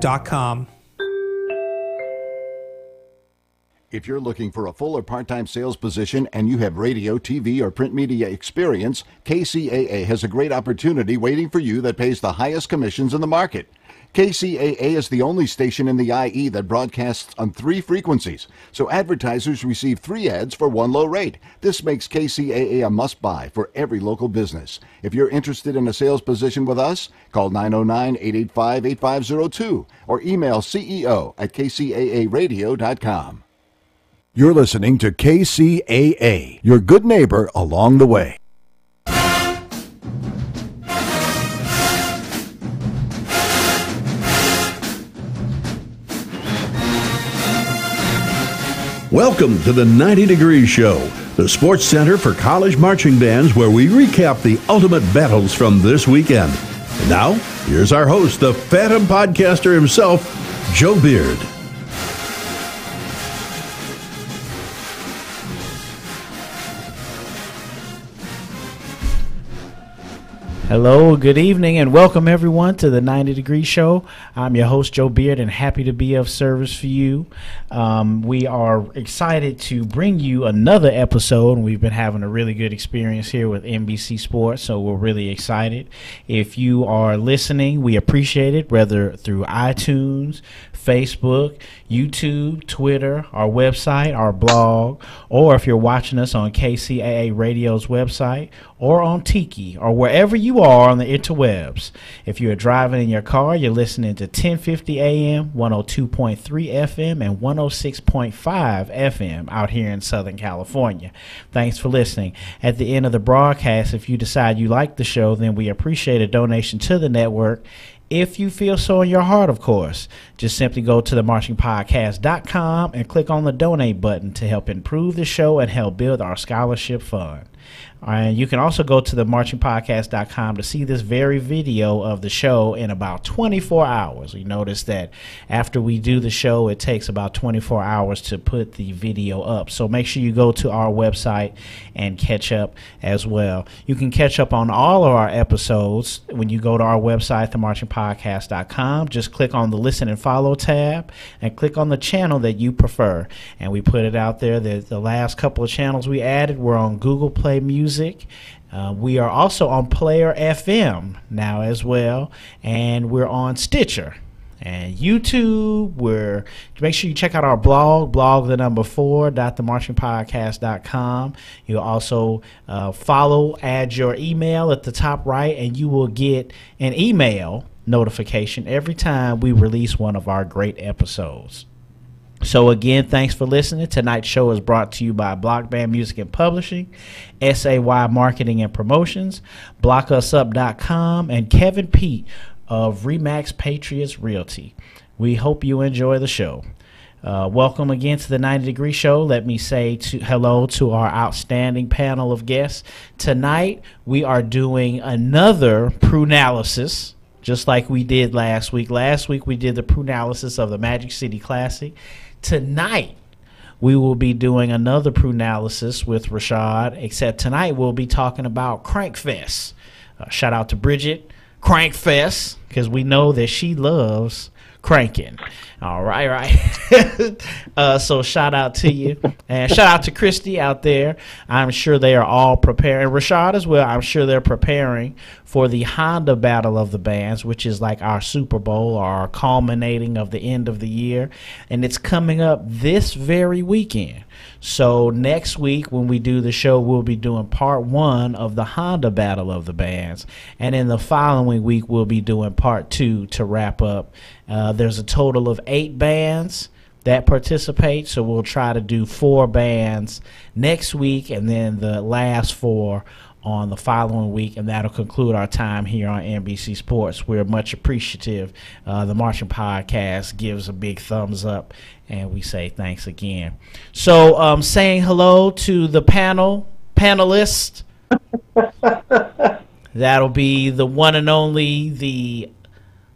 KcaaTV.com. If you're looking for a full or part-time sales position and you have radio, TV, or print media experience, KCAA has a great opportunity waiting for you that pays the highest commissions in the market. KCAA is the only station in the IE that broadcasts on 3 frequencies, so advertisers receive 3 ads for 1 low rate. This makes KCAA a must-buy for every local business. If you're interested in a sales position with us, call 909-885-8502 or email ceo@kcaaradio.com. You're listening to KCAA, your good neighbor along the way. Welcome to the 90 Degree Show, the sports center for college marching bands where we recap the ultimate battles from this weekend. And now, here's our host, the Phantom Podcaster himself, Joe Beard. Hello, good evening, and welcome everyone to the 90 Degree Show. I'm your host, Joe Beard, and happy to be of service for you. We are excited to bring you another episode, and we've been having a really good experience here with NBC Sports, so we're really excited. If you are listening, we appreciate it, whether through iTunes, Facebook, YouTube, Twitter, our website, our blog, or if you're watching us on KCAA Radio's website or on Tiki or wherever you are on the interwebs. If you're driving in your car, you're listening to 1050 AM, 102.3 FM, and 106.5 FM out here in Southern California. Thanks for listening. At the end of the broadcast, if you decide you like the show, then we appreciate a donation to the network. If you feel so in your heart, of course, just simply go to themarchingpodcast.com and click on the donate button to help improve the show and help build our scholarship fund. And you can also go to themarchingpodcast.com to see this very video of the show in about 24 hours. You notice that after we do the show, it takes about 24 hours to put the video up. So make sure you go to our website and catch up as well. You can catch up on all of our episodes when you go to our website, themarchingpodcast.com. Just click on the Listen and Follow tab and click on the channel that you prefer. And we put it out there that the last couple of channels we added were on Google Play Music. We are also on Player FM now as well, and we're on Stitcher and YouTube. Make sure you check out our blog 4.themarchingpodcast.com. You'll also add your email at the top right, and you will get an email notification every time we release one of our great episodes. So again, thanks for listening. Tonight's show is brought to you by Block Band Music and Publishing, SAY Marketing and Promotions, blockusup.com, and Kevin Pete of Remax Patriots Realty. We hope you enjoy the show. Welcome again to the 90 Degree Show. Let me say hello to our outstanding panel of guests. Tonight, we are doing another Prunalysis, just like we did last week. Last week, we did the Prunalysis of the Magic City Classic. Tonight, we will be doing another Prunalysis with Rashad, except tonight we'll be talking about Crankfest. Shout out to Bridget, Crankfest, because we know that she loves cranking. All right. So shout out to you. And shout out to Christy out there. I'm sure they are all preparing. Rashad as well. I'm sure they're preparing for the Honda Battle of the Bands, which is like our Super Bowl or our culminating of the end of the year. And it's coming up this very weekend. So next week when we do the show, we'll be doing part 1 of the Honda Battle of the Bands. And in the following week, we'll be doing part 2 to wrap up. There's a total of 8 bands that participate, so we'll try to do 4 bands next week and then the last 4 on the following week, and that'll conclude our time here on NBC Sports. We're much appreciative. The Marching Podcast gives a big thumbs up, and we say thanks again. So saying hello to the panelists. That'll be the one and only, the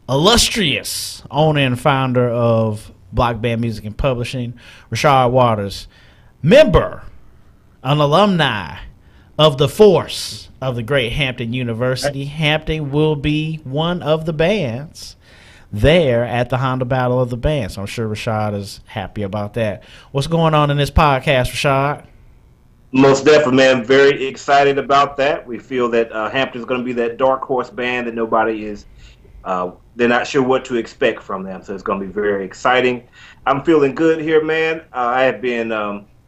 illustrious owner and founder of Block Band Music and Publishing, Rashad Waters, member, an alumni of the force of the great Hampton University. Hampton will be one of the bands there at the Honda Battle of the Bands. So I'm sure Rashad is happy about that. What's going on in this podcast, Rashad? Most definitely, man. Very excited about that. We feel that Hampton's going to be that dark horse band that nobody is. They're not sure what to expect from them, so it's going to be very exciting. I'm feeling good here, man. I have been.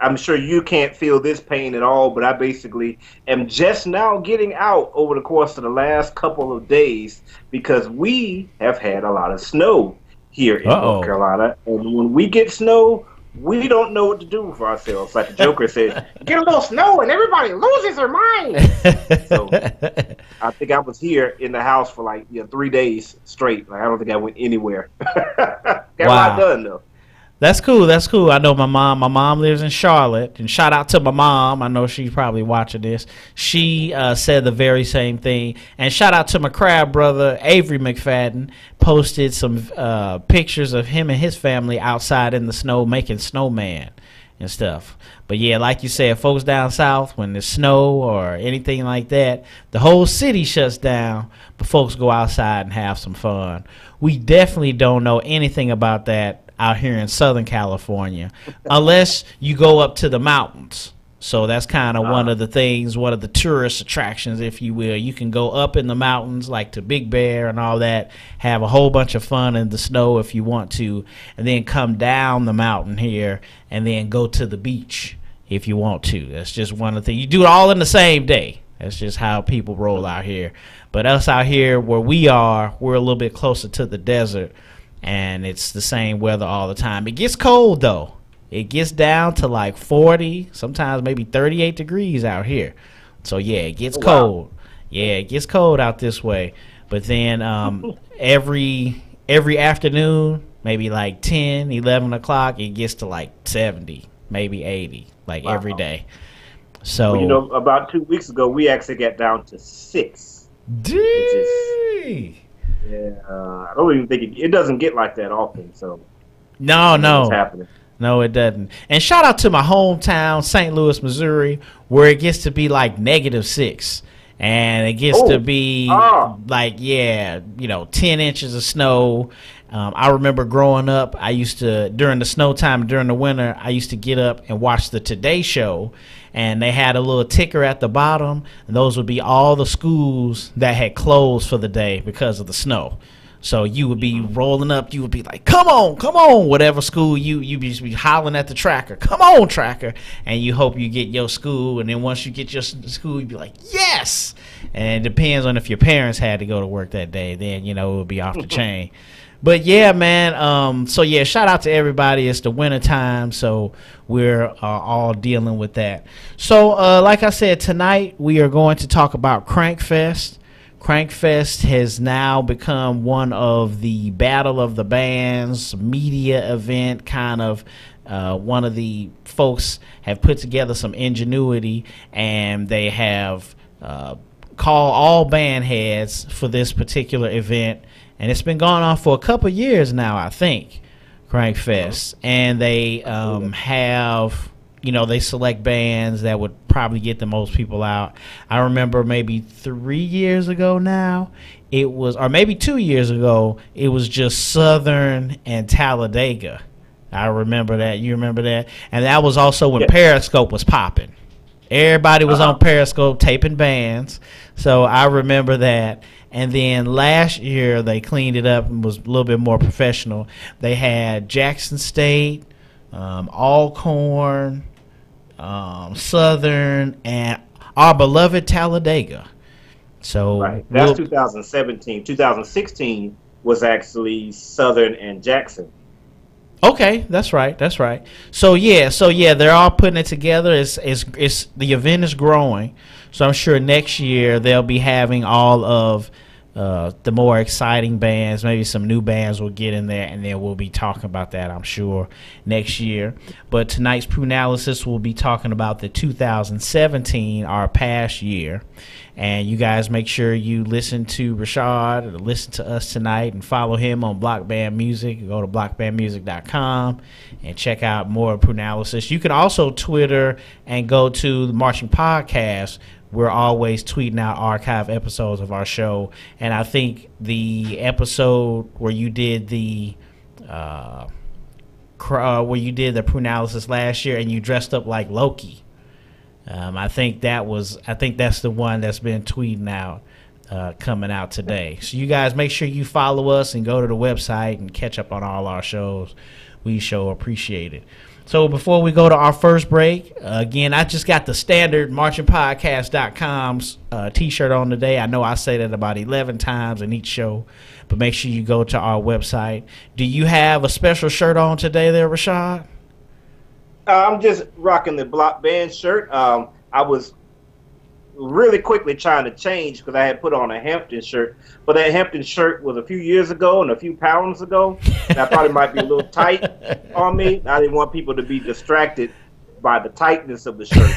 I'm sure you can't feel this pain at all, but I basically am just now getting out over the course of the last couple of days because we have had a lot of snow here in North Carolina, and when we get snow, we don't know what to do for ourselves. Like the Joker said, get a little snow and everybody loses their mind. So I think I was here in the house for like 3 days straight. Like I don't think I went anywhere. Got a lot done though. That's cool. That's cool. I know my mom. My mom lives in Charlotte, and shout out to my mom. I know she's probably watching this. She said the very same thing. And shout out to my crab brother Avery McFadden. Posted some pictures of him and his family outside in the snow making snowman and stuff. But yeah, like you said, folks down south, when there's snow or anything like that, the whole city shuts down. But folks go outside and have some fun. We definitely don't know anything about that out here in Southern California, unless you go up to the mountains. So that's kind of one of the things, one of the tourist attractions, if you will. You can go up in the mountains, like to Big Bear and all that, have a whole bunch of fun in the snow if you want to, and then come down the mountain here and then go to the beach if you want to. That's just one of the things. You do it all in the same day. That's just how people roll out here. But us out here where we are, we're a little bit closer to the desert, and it's the same weather all the time. It gets cold, though. It gets down to like 40, sometimes maybe 38 degrees out here. So, yeah, it gets cold. Yeah, it gets cold out this way. But then every afternoon, maybe like 10, 11 o'clock, it gets to like 70, maybe 80, like every day. So, well, about 2 weeks ago, we actually got down to 6. Yeah, I don't even think it doesn't get like that often. So no, what's happening. No, it doesn't. And shout out to my hometown, St. Louis, Missouri, where it gets to be like -6, and it gets to be like 10 inches of snow. I remember growing up, I used to, during the snow time, during the winter, I used to get up and watch the Today Show, and they had a little ticker at the bottom, and those would be all the schools that had closed for the day because of the snow. So you would be rolling up, you would be like, come on, whatever school you'd be hollering at the tracker, come on, tracker, and you hope you get your school, and then once you get your school, you'd be like, yes! And it depends on if your parents had to go to work that day, then, it would be off the chain. But yeah, man, so yeah, shout out to everybody. It's the winter time, so we're all dealing with that. So like I said, tonight we are going to talk about Crankfest. Crankfest has now become one of the Battle of the Bands media event, kind of one of the folks have put together some ingenuity, and they have called all band heads for this particular event. And it's been going on for a couple years now, I think, Crankfest. And they have, they select bands that would probably get the most people out. I remember maybe 3 years ago now, it was, or maybe 2 years ago, it was just Southern and Talladega. I remember that. You remember that? And that was also when Periscope was popping. Everybody was on Periscope taping bands. So I remember that. And then last year they cleaned it up and was a little bit more professional. They had Jackson State, Alcorn, Southern, and our beloved Talladega. So that's 2017. 2016 was actually Southern and Jackson. Okay, that's right. So yeah, they're all putting it together. It's the event is growing, so I'm sure next year they'll be having all of the more exciting bands. Maybe some new bands will get in there, and then we'll be talking about that, I'm sure, next year. But tonight's Prunalysis will be talking about the 2017, our past year. And you guys make sure you listen to Rashad or listen to us tonight and follow him on Block Band Music. Go to blockbandmusic.com and check out more Prunalysis. You can also Twitter and go to the Marching Podcast, we're always tweeting out archive episodes of our show. And I think the episode where you did the Prunalysis last year and you dressed up like Loki, I think that's the one that's been tweeting out, coming out today. So you guys make sure you follow us and go to the website and catch up on all our shows. We sure appreciate it. So before we go to our first break, again, I just got the standard marchingpodcast.com's t-shirt on today. I know I say that about 11 times in each show, but make sure you go to our website. Do you have a special shirt on today there, Rashad? I'm just rocking the Block Band shirt. I was really quickly trying to change because I had put on a Hampton shirt, but that Hampton shirt was a few years ago and a few pounds ago, and I thought it might be a little tight on me. I didn't want people to be distracted by the tightness of the shirt.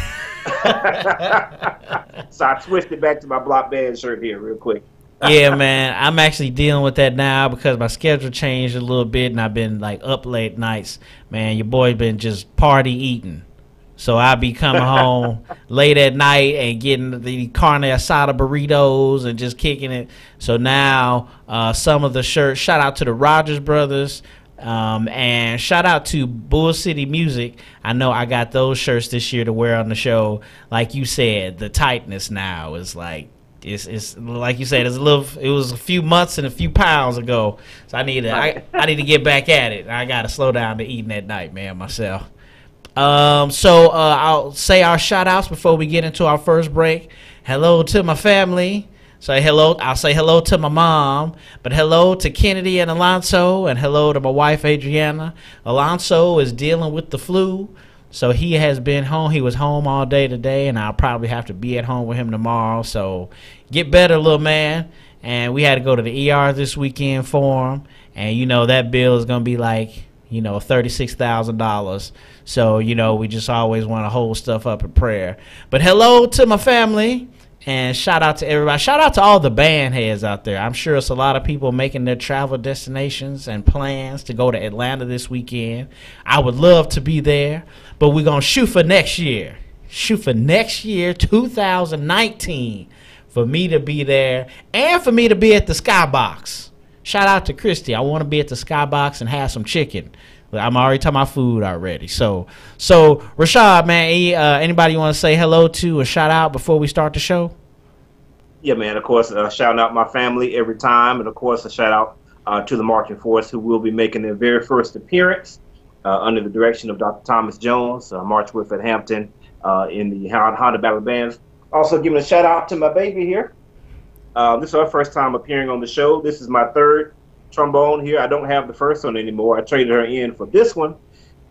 So I switched it back to my Block Band shirt here real quick. Yeah, man, I'm actually dealing with that now because my schedule changed a little bit and I've been like up late nights. Man, your boy been just party eating. So I be coming home late at night and getting the carne asada burritos and just kicking it. So now some of the shirts, shout out to the Rogers Brothers, and shout out to Bull City Music. I know I got those shirts this year to wear on the show. Like you said, the tightness now is like, it's like you said, it was a few months and a few pounds ago. So I need to get back at it. I got to slow down to eating at night, man, myself. So I'll say our shout outs before we get into our first break. Hello to my family. I'll say hello to my mom, but hello to Kennedy and Alonso, and hello to my wife Adriana. Alonso is dealing with the flu, so he has been home. He was home all day today, and I'll probably have to be at home with him tomorrow. So get better, little man. And we had to go to the ER this weekend for him, and you know that bill is gonna be like, you know, $36,000. So, you know, we just always want to hold stuff up in prayer. But hello to my family, and shout out to everybody. Shout out to all the band heads out there. I'm sure it's a lot of people making their travel destinations and plans to go to Atlanta this weekend. I would love to be there, but we're going to shoot for next year. 2019, for me to be there and for me to be at the Skybox. Shout out to Christy. I want to be at the Skybox and have some chicken. I'm already talking about food already. So Rashad, man, anybody you want to say hello to or shout out before we start the show? Yeah, man. Of course, shouting out my family every time, and of course, a shout out to the marching force who will be making their very first appearance under the direction of Dr. Thomas Jones, march with at Hampton in the Honda Battle Bands. Also, giving a shout out to my baby here. This is our first time appearing on the show. This is my third trombone here. I don't have the first one anymore. I traded her in for this one,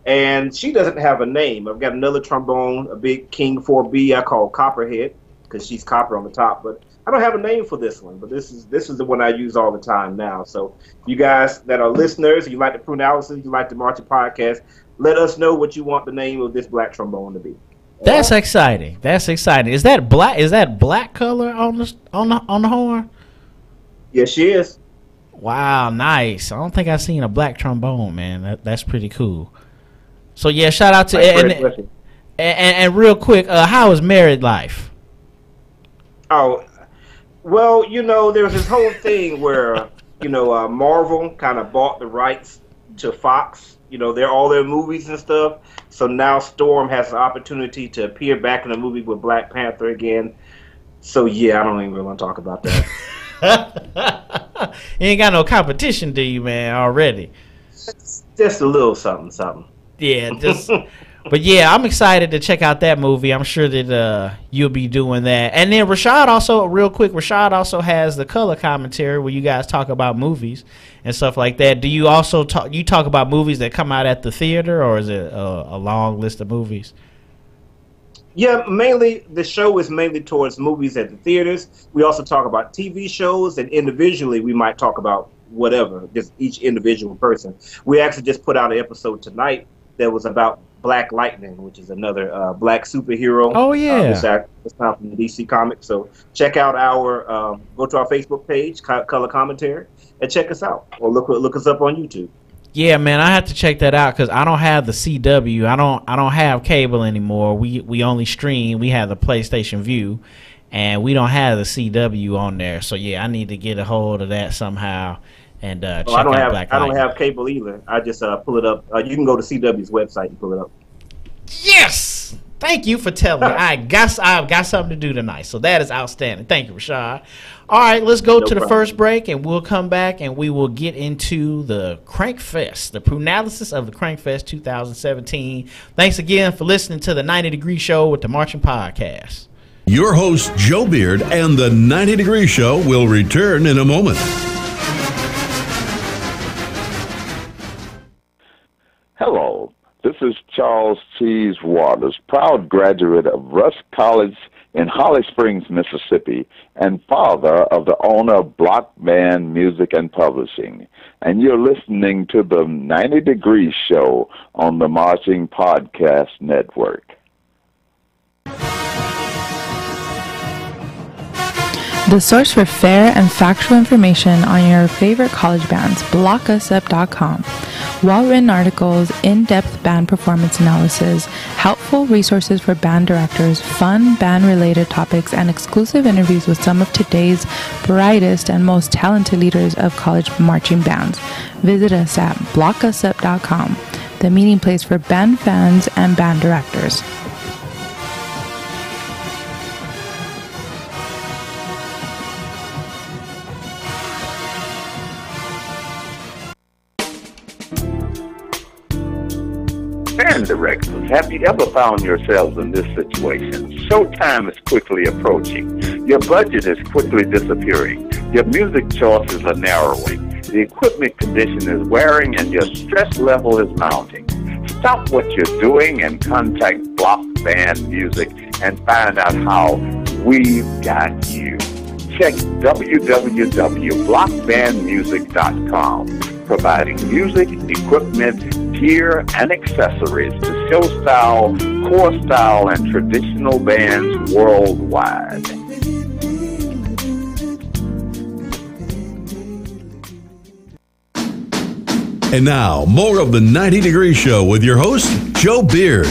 and she doesn't have a name. I've got another trombone, a big King 4B I call Copperhead because she's copper on the top, but I don't have a name for this one. But this is the one I use all the time now. So you guys that are listeners, you like the Prunalysis, you like the Marching Podcast, let us know what you want the name of this black trombone to be. That's exciting. That's exciting. Is that black? Is that black color on the horn? Yes, she is. Wow, nice. I don't think I've seen a black trombone, man. That's pretty cool. So yeah, shout out to and real quick, how is married life? Oh, well, you know, there's this whole thing where Marvel kind of bought the rights to Fox. You know, they're all their movies and stuff. So now Storm has the opportunity to appear back in a movie with Black Panther again. So yeah, I don't even really want to talk about that. You ain't got no competition, do you, man, already? Just a little something. Yeah, but yeah, I'm excited to check out that movie. I'm sure that you'll be doing that. And then Rashad also has the color commentary where you guys talk about movies and stuff like that. Do you also talk about movies that come out at the theater, or is it a long list of movies? Yeah, mainly the show is mainly towards movies at the theaters. We also talk about TV shows, and individually we might talk about whatever, just each individual person. We actually just put out an episode tonight that was about Black Lightning, which is another black superhero. Oh yeah, it's not from DC Comics. So check out go to our Facebook page, Color Commentary, and check us out, or look us up on YouTube. Yeah, man, I have to check that out because I don't have the CW. I don't have cable anymore. We only stream. We have the PlayStation View, and we don't have the CW on there. So yeah, I need to get a hold of that somehow and check out Black Lightning. I don't have cable either. I just pull it up. You can go to CW's website and pull it up. Yes. Thank you for telling me. I've got something to do tonight. So that is outstanding. Thank you, Rashad. All right, let's go to the first break, and we'll come back, and we will get into the Crank Fest, the pre-analysis of the Crank Fest 2017. Thanks again for listening to the 90 Degree Show with the Marching Podcast. Your host, Joe Beard, and the 90 Degree Show will return in a moment. Hello. This is Charles Cheese Waters, proud graduate of Rush College in Holly Springs, Mississippi, and father of the owner of Block Band Music and Publishing. And you're listening to the 90 Degree Show on the Marching Podcast Network. The source for fair and factual information on your favorite college bands, blockusup.com. Well-written articles, in-depth band performance analysis, helpful resources for band directors, fun band-related topics, and exclusive interviews with some of today's brightest and most talented leaders of college marching bands. Visit us at blockusup.com, the meeting place for band fans and band directors. Band directors, have you ever found yourselves in this situation? Showtime is quickly approaching. Your budget is quickly disappearing. Your music choices are narrowing. The equipment condition is wearing and your stress level is mounting. Stop what you're doing and contact Block Band Music and find out how we've got you. Check www.blockbandmusic.com, providing music, equipment, gear, and accessories to show style, core style, and traditional bands worldwide. And now, more of the 90 Degree Show with your host, Joe Beard.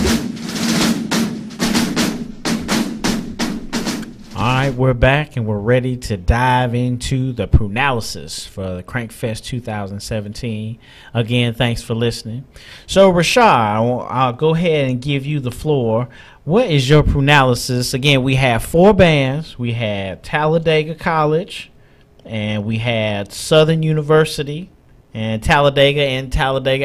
All right, we're back and we're ready to dive into the pre-analysis for the Crank Fest 2017. Again, thanks for listening. So, Rashad, I'll go ahead and give you the floor. What is your pre-analysis? Again, we have 4 bands. We had Talladega College, and we had Southern University, and Talladega,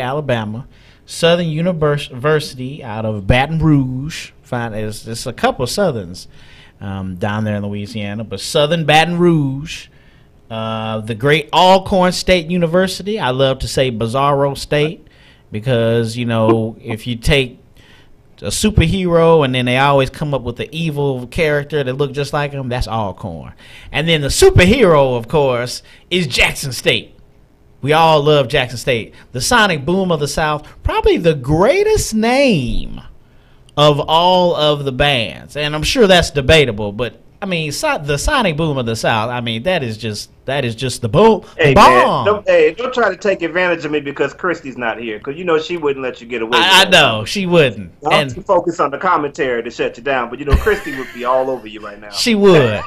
Alabama. Southern University out of Baton Rouge. It's a couple of Southerns down there in Louisiana, but Southern Baton Rouge, the great Alcorn State University. I love to say Bizarro State because, you know, if you take a superhero and then they always come up with the evil character that look just like him, that's Alcorn. And then the superhero, of course, is Jackson State. We all love Jackson State. The Sonic Boom of the South, probably the greatest name of all of the bands, and I'm sure that's debatable, but I mean, the Sonic Boom of the South, I mean, that is just the bomb. Hey, man, don't try to take advantage of me because Christy's not here, because you know she wouldn't let you get away with I know, she wouldn't. And focus on the commentary to shut you down, but you know, Christy would be all over you right now. She would.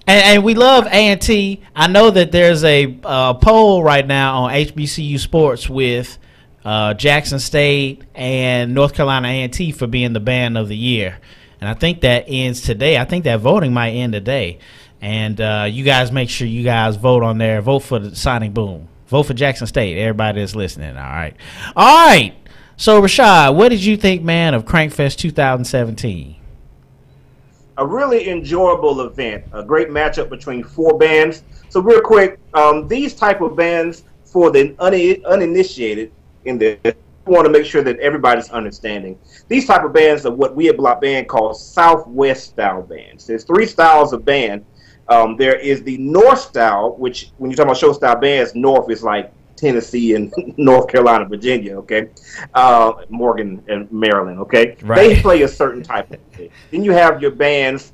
And we love A&T. I know that there's a poll right now on HBCU Sports with Jackson State and North Carolina A&T for being the band of the year, and I think that ends today. I think that voting might end today, and you guys make sure you guys vote on there. Vote for the Sonic Boom. Vote for Jackson State. Everybody that's listening. All right. So Rashad, what did you think, man, of Crankfest 2017? A really enjoyable event. A great matchup between 4 bands. So real quick, these type of bands for the uninitiated in this, we want to make sure that everybody's understanding. These type of bands are what we at Block Band call Southwest style bands. There's 3 styles of band. There is the North style, which when you talk about show style bands, North is like Tennessee and North Carolina, Virginia, okay? Morgan and Maryland, okay? Right. They play a certain type of thing. Then you have your bands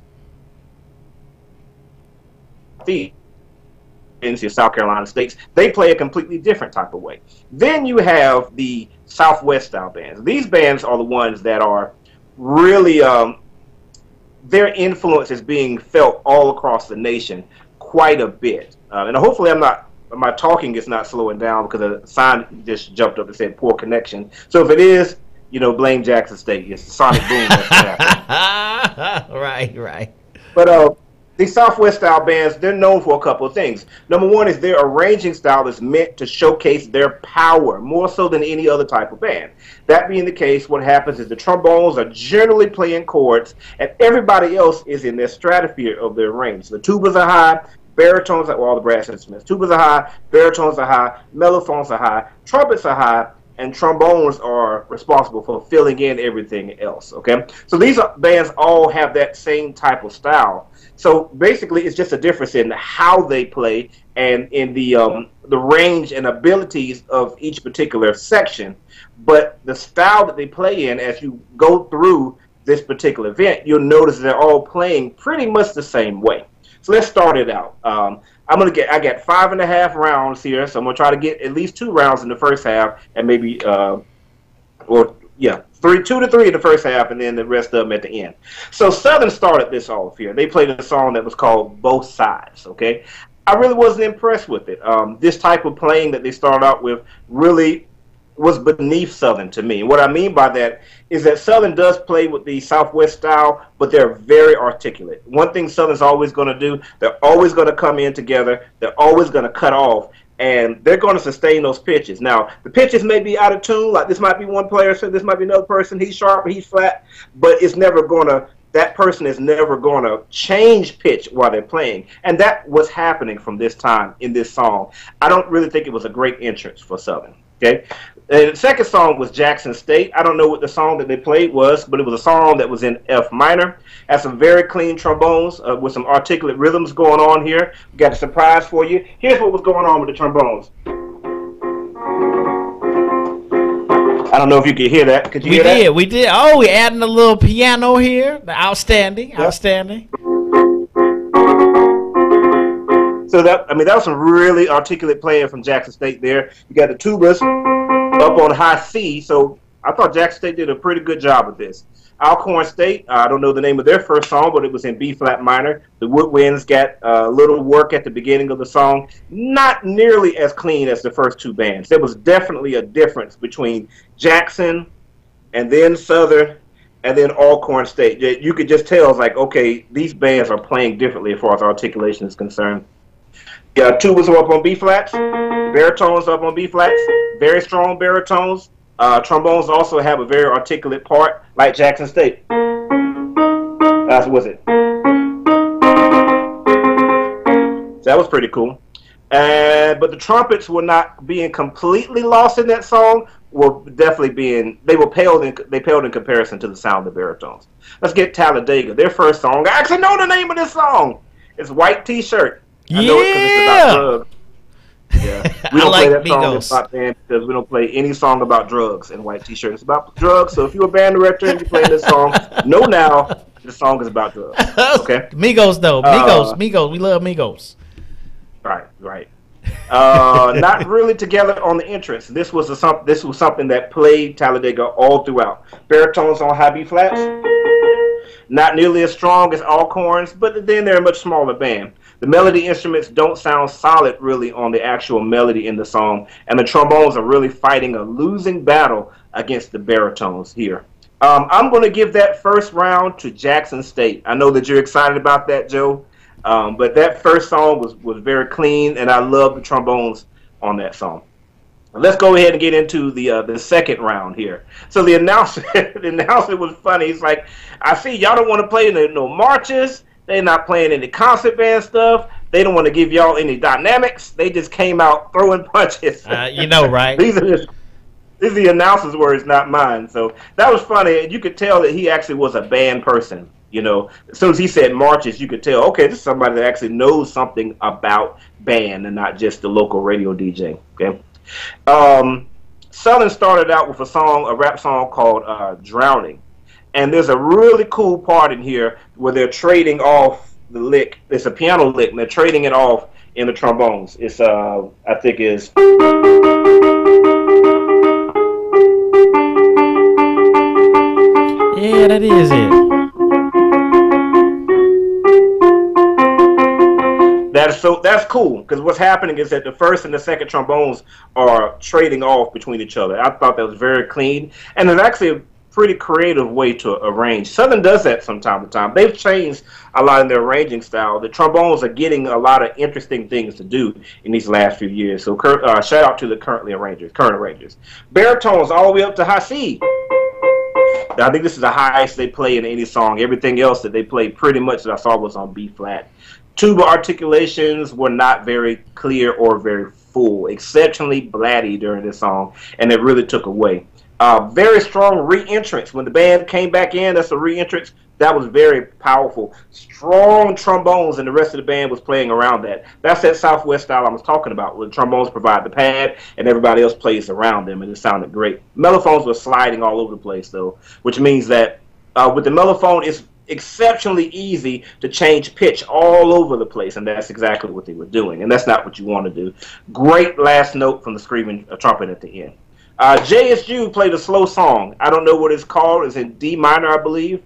your South Carolina states, they play a completely different type of way. Then you have the Southwest style bands. These bands are the ones that are really, their influence is being felt all across the nation quite a bit. And hopefully my talking is not slowing down because a sign just jumped up and said poor connection. So if it is, blame Jackson State. It's the sonic boom that's happening. Right. But these Southwest style bands, they're known for a couple of things. Number one is their arranging style is meant to showcase their power more so than any other type of band. That being the case, what happens is the trombones are generally playing chords and everybody else is in their stratosphere of their range. The tubas are high, baritones are all the brass instruments. Tubas are high, baritones are high, mellophones are high, trumpets are high, and trombones are responsible for filling in everything else, okay? So these bands all have that same type of style. So basically, it's just a difference in how they play and in the range and abilities of each particular section. But the style that they play in, as you go through this particular event, you'll notice they're all playing pretty much the same way. So let's start it out. I got 5.5 rounds here, so I'm gonna try to get at least 2 rounds in the first half, and maybe 2 to 3 in the first half, and then the rest of them at the end. So Southern started this off here. They played a song that was called Both Sides. Okay, I really wasn't impressed with it. This type of playing that they started out with really was beneath Southern to me. And what I mean by that is that Southern does play with the Southwest style, but they're very articulate. One thing Southern's always going to do, they're always going to come in together, they're always going to cut off, and they're going to sustain those pitches. Now, the pitches may be out of tune, like this might be one player, so this might be another person, he's sharp or he's flat, but it's never going to, that person is never going to change pitch while they're playing. And that was happening from this time in this song. I don't really think it was a great entrance for Southern. Okay, and the second song was Jackson State. I don't know what the song that they played was, but it was a song that was in F minor. Had some very clean trombones with some articulate rhythms going on here. We got a surprise for you. Here's what was going on with the trombones. I don't know if you could hear that. Could you hear that? We did. Oh, we adding a little piano here. Outstanding. Yep. Outstanding. So that was some really articulate playing from Jackson State there. You got the tubas up on high C, so I thought Jackson State did a pretty good job with this. Alcorn State, I don't know the name of their first song, but it was in B flat minor. The woodwinds got a little work at the beginning of the song. Not nearly as clean as the first 2 bands. There was definitely a difference between Jackson and then Southern and then Alcorn State. You could just tell, it's like, okay, these bands are playing differently as far as articulation is concerned. Yeah, tubas are up on B flats, baritones up on B flats, very strong baritones. Trombones also have a very articulate part, like Jackson State. That's what's it. So that was pretty cool. But the trumpets were not being completely lost in that song. Were definitely being, they paled in comparison to the sound of the baritones. Let's get Talladega. Their first song. I actually know the name of this song. It's White T-Shirt. Yeah. I know it because it's about drugs. Yeah. We don't play that song Migos. about band because we don't play any song about drugs and White T-Shirt. It's about drugs. So if you're a band director and you're playing this song, know now the song is about drugs. Okay. Migos though. Migos. We love Migos. Right. Not really together on the entrance. This was something that played Talladega all throughout. Baritones on high B flats. Not nearly as strong as Alcorns, but then they're a much smaller band. The melody instruments don't sound solid really on the actual melody in the song, and the trombones are really fighting a losing battle against the baritones here. I'm going to give that first round to Jackson State. I know that you're excited about that, Joe, but that first song was very clean, and I love the trombones on that song. Let's go ahead and get into the second round here. So the announcer was funny. He's like, I see y'all don't want to play no marches. They're not playing any concert band stuff. They don't want to give y'all any dynamics. They just came out throwing punches. You know, right? These are the announcer's words, not mine. So that was funny. You could tell that he actually was a band person. You know, as soon as he said marches, you could tell, okay, this is somebody that actually knows something about band and not just the local radio DJ. Okay. Southern started out with a rap song called Drowning. And there's a really cool part in here where they're trading off the lick. It's a piano lick, and they're trading it off in the trombones. It's I think is. Yeah, that is it. That's cool, because what's happening is that the first and the second trombones are trading off between each other. I thought that was very clean, and it's actually a pretty creative way to arrange. Southern does that from time to time. They've changed a lot in their arranging style. The trombones are getting a lot of interesting things to do in these last few years. So shout out to the current arrangers. Baritones all the way up to high C. I think this is the highest they play in any song. Everything else that they played pretty much that I saw was on B flat. Tuba articulations were not very clear or very full, exceptionally blatty during this song, and it really took away. Very strong re-entrance. When the band came back in, that's a re-entrance. That was very powerful. Strong trombones, and the rest of the band was playing around that. That's that Southwest style I was talking about, where the trombones provide the pad, and everybody else plays around them, and it sounded great. Mellophones were sliding all over the place, though, which means that with the mellophone, it's exceptionally easy to change pitch all over the place, and that's exactly what they were doing, and that's not what you want to do. Great last note from the screaming trumpet at the end. JSU played a slow song. I don't know what it's called. It's in D minor, I believe,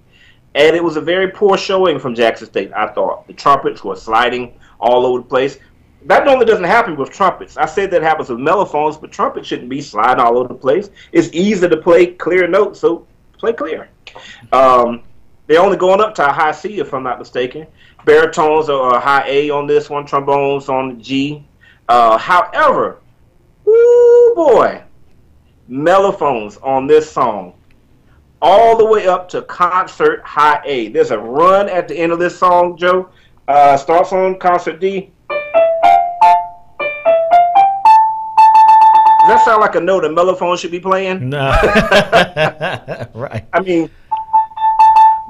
and it was a very poor showing from Jackson State, I thought. The trumpets were sliding all over the place. That normally doesn't happen with trumpets. I said that happens with mellophones, but trumpets shouldn't be sliding all over the place. It's easy to play clear notes, so play clear. They're only going up to a high C, if I'm not mistaken. Baritones are a high A on this one. Trombones on G. However, woo boy, mellophones on this song, all the way up to concert high A. There's a run at the end of this song, Joe. Starts on concert D. Does that sound like a note a mellophone should be playing? No. Right. I mean,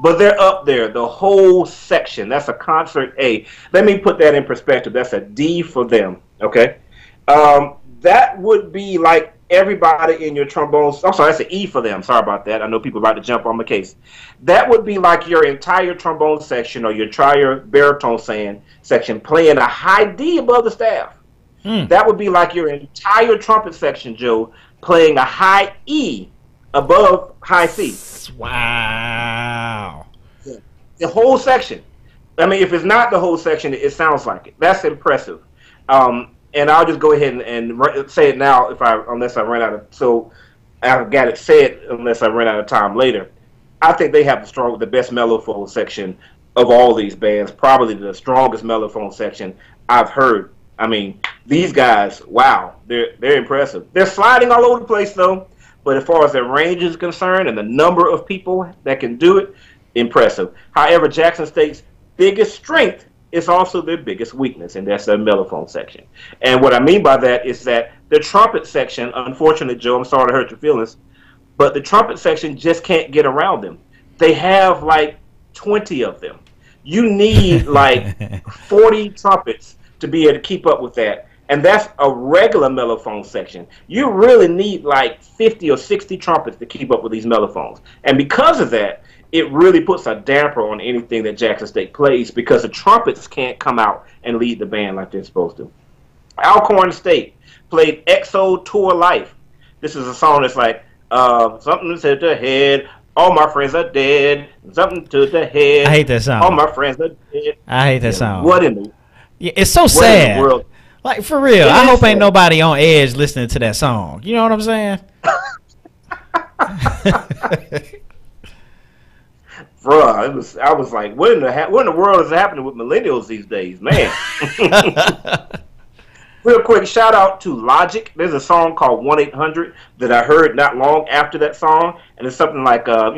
but they're up there, the whole section. That's a concert A. Let me put that in perspective. That's a D for them, okay? That would be like everybody in your trombones. I'm sorry, that's an E for them. Sorry about that. I know people are about to jump on my case. That would be like your entire trombone section or your entire baritone section playing a high D above the staff. That would be like your entire trumpet section, Joe, playing a high E above high C. Wow. Yeah. The whole section. I mean, if it's not the whole section, it sounds like it. That's impressive. And I'll just go ahead and say it now, unless I run out of. So I've got it said unless I run out of time later. I think they have the best mellophone section of all these bands. Probably the strongest mellophone section I've heard. I mean, these guys, wow, they're impressive. They're sliding all over the place though. But as far as their range is concerned and the number of people that can do it, impressive. However, Jackson State's biggest strength is also their biggest weakness, and that's their mellophone section. And what I mean by that is that the trumpet section, unfortunately, Joe, I'm sorry to hurt your feelings, but the trumpet section just can't get around them. They have like 20 of them. You need like 40 trumpets to be able to keep up with that. And that's a regular mellophone section. You really need like 50 or 60 trumpets to keep up with these mellophones. And because of that, it really puts a damper on anything that Jackson State plays because the trumpets can't come out and lead the band like they're supposed to. Alcorn State played XO Tour Life. This is a song that's like, something to the head, all my friends are dead, something to the head. I hate that song. All my friends are dead. I hate that song. What in the Yeah, it's so sad. World? Like, for real. I hope ain't nobody on edge listening to that song. You know what I'm saying? Bruh, I was like, what in the world is happening with millennials these days, man? Real quick, shout out to Logic. There's a song called 1-800 that I heard not long after that song, and it's something like, I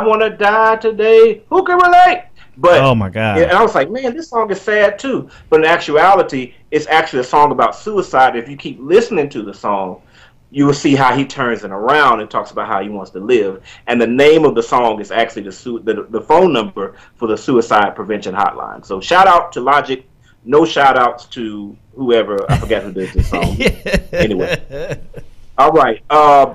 want to die today. Who can relate? But, oh my God. And I was like, man, this song is sad too. But in actuality, it's actually a song about suicide. If you keep listening to the song, you will see how he turns it around and talks about how he wants to live. And the name of the song is actually the phone number for the suicide prevention hotline. So shout out to Logic. No shout outs to whoever. I forgot who did this song. Anyway. All right.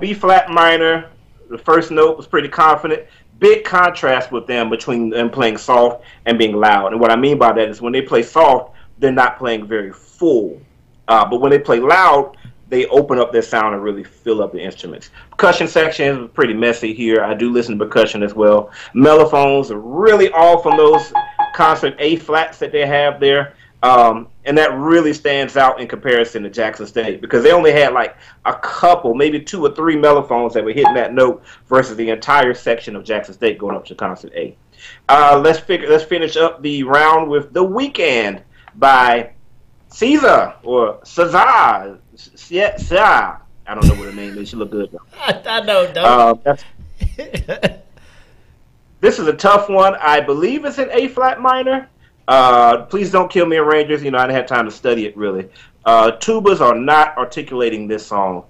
B flat minor. The first note was pretty confident. big contrast with them between them playing soft and being loud. And what I mean by that is when they play soft, they're not playing very full. But when they play loud, they open up their sound and really fill up the instruments. Percussion section is pretty messy here. I do listen to percussion as well. Mellophones are really off on those concert A flats that they have there. And that really stands out in comparison to Jackson State because they only had like a couple, maybe 2 or 3 mellophones that were hitting that note versus the entire section of Jackson State going up to concert A. Let's finish up the round with The Weeknd by Caesar or Cesar. I don't know what her name is. She look good though. I know. This is a tough one. I believe it's an A flat minor. Please don't kill me, Rangers. I didn't have time to study it really. Tubas are not articulating this song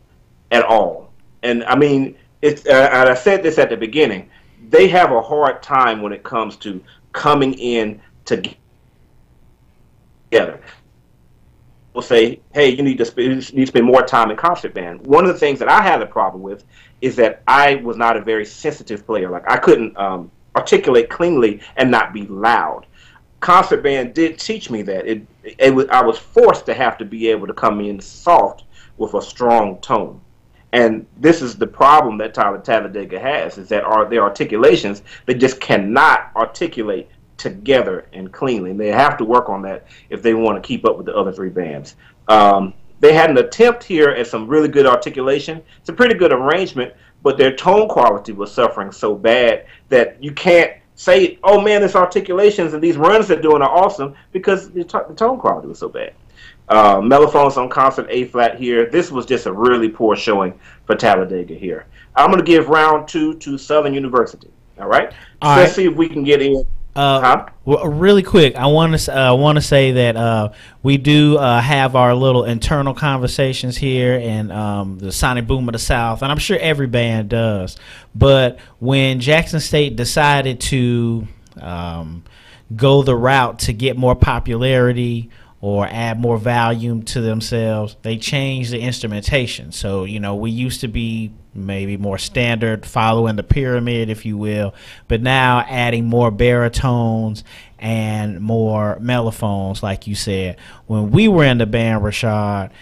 at all. And I mean, and I said this at the beginning. They have a hard time when it comes to coming in together. Will say, hey, you need to spend more time in concert band. One of the things that I had a problem with is that I was not a very sensitive player. Like I couldn't articulate cleanly and not be loud. Concert band did teach me that. I was forced to have to be able to come in soft with a strong tone. And this is the problem that Tyler Talladega has, is that their articulations, they just cannot articulate together and cleanly. And they have to work on that if they want to keep up with the other 3 bands. They had an attempt here at some really good articulation. It's a pretty good arrangement, but their tone quality was suffering so bad that you can't say, oh man, this articulations and these runs they're doing are awesome because the tone quality was so bad. Mellophones on concert A flat here. This was just a really poor showing for Talladega here. I'm going to give round 2 to Southern University. All right? Let's see if we can get in. Well, really quick, I want to say that we do have our little internal conversations here in the Sonic Boom of the South, and I'm sure every band does. But when Jackson State decided to go the route to get more popularity or add more volume to themselves, they changed the instrumentation. So, we used to be maybe more standard, following the pyramid, if you will, but now adding more baritones and more mellophones, like you said. When we were in the band, Rashad,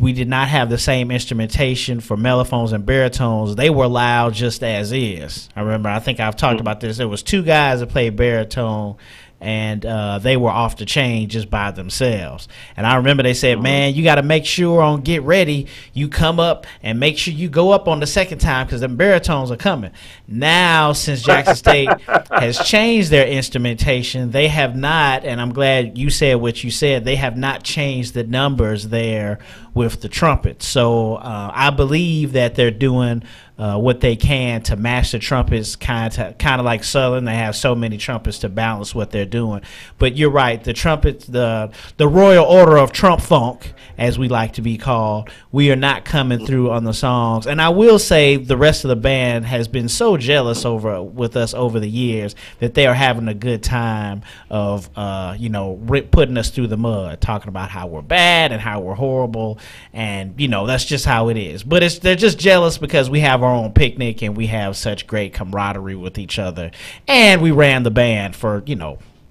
we did not have the same instrumentation for mellophones and baritones. They were loud just as is. I think I've talked about this. There was 2 guys that played baritone, and they were off the chain just by themselves. And I remember they said, man, you got to make sure on Get Ready, you come up and make sure you go up on the second time because the baritones are coming. Now, since Jackson State has changed their instrumentation, they have not, and I'm glad you said what you said, they have not changed the numbers there with the trumpets. So I believe that they're doing what they can to match the trumpets, kind of like Southern. They have so many trumpets to balance what they're doing. But you're right, the trumpets, the Royal Order of Trump Funk, as we like to be called, we are not coming through on the songs. And I will say the rest of the band has been so jealous with us over the years that they are having a good time of putting us through the mud, talking about how we're bad and how we're horrible, and that's just how it is. But they're just jealous because we have our own picnic and we have such great camaraderie with each other, and we ran the band for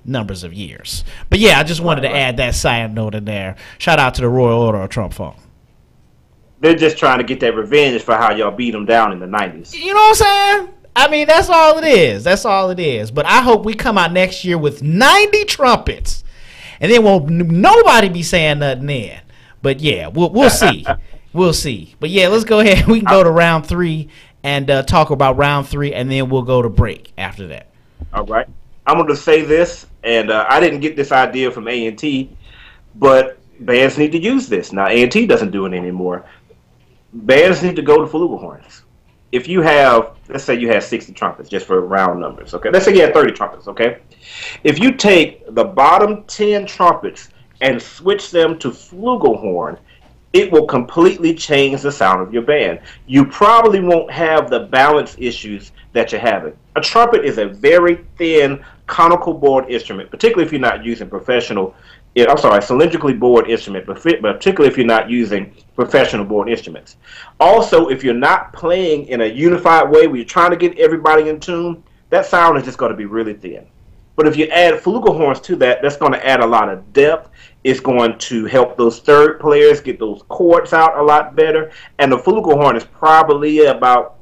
numbers of years. But yeah, I just wanted to add that side note in there. Shout out to the Royal Order of Trump Funk. They're just trying to get that revenge for how y'all beat them down in the 90s. You know what I'm saying? I mean, that's all it is. That's all it is. But I hope we come out next year with 90 trumpets, and then won't nobody be saying nothing then. But yeah, we'll see. We'll see. But yeah, let's go ahead. We can go to round 3 and talk about round 3, and then we'll go to break after that. All right. I'm going to say this, and I didn't get this idea from A&T, but bands need to use this. Now, A&T doesn't do it anymore. Bands need to go to flugelhorns. If you have, let's say you have 60 trumpets, just for round numbers, okay? Let's say you have 30 trumpets, okay? If you take the bottom 10 trumpets and switch them to flugelhorn, it will completely change the sound of your band. You probably won't have the balance issues that you're having. A trumpet is a very thin, conical board instrument, particularly if you're not using cylindrically bored instrument, but particularly if you're not using professional born instruments. Also, if you're not playing in a unified way where you're trying to get everybody in tune, that sound is just going to be really thin. But if you add flugelhorns to that, that's going to add a lot of depth. It's going to help those third players get those chords out a lot better. And the flugelhorn is probably about